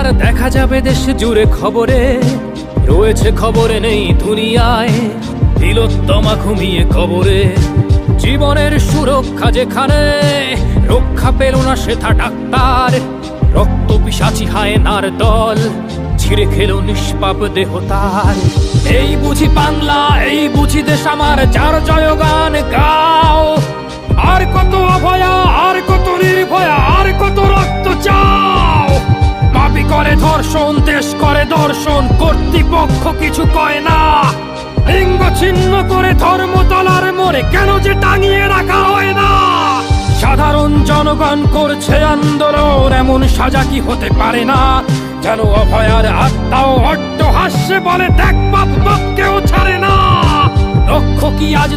এবার দেখা যাবে দেশ জুড়ে খবরে, রয়েছে খবরে নেই দুনিয়ায় তিলোত্তমা ঘুমিয়ে কবরে। জীবনের সুরক্ষা যেখানে, রক্ষা পেল না সেথা ডাক্তার। রক্ত পিশাচি হায়নার দল ছিঁড়ে খেলো নিষ্পাপ দেহ তার। এই বুঝি বাংলা, এই বুঝি দেশ আমার, যার জয়গান গাও। আর কত অভয়া, আর কত নির্ভয়া, আর কত রক্ত চাও। পাপি করে ধর্ষণ, দেশ করে দর্শন, কর্তৃপক্ষ কিছু কয় না। লিঙ্গ ছিন্ন করে ধর্মতলার মোড়ে কেন যে টাঙিয়ে রাখা হয় না। সাধারণ জনগণ করছে আন্দোলন, এমন সাজা কি হতে পারে না। যেন অভয়ার আত্মাও অট্ট হাস্যে বলে, দেখ বাপ বাপকেও ছাড়ে না। লক্ষ্য কি আজ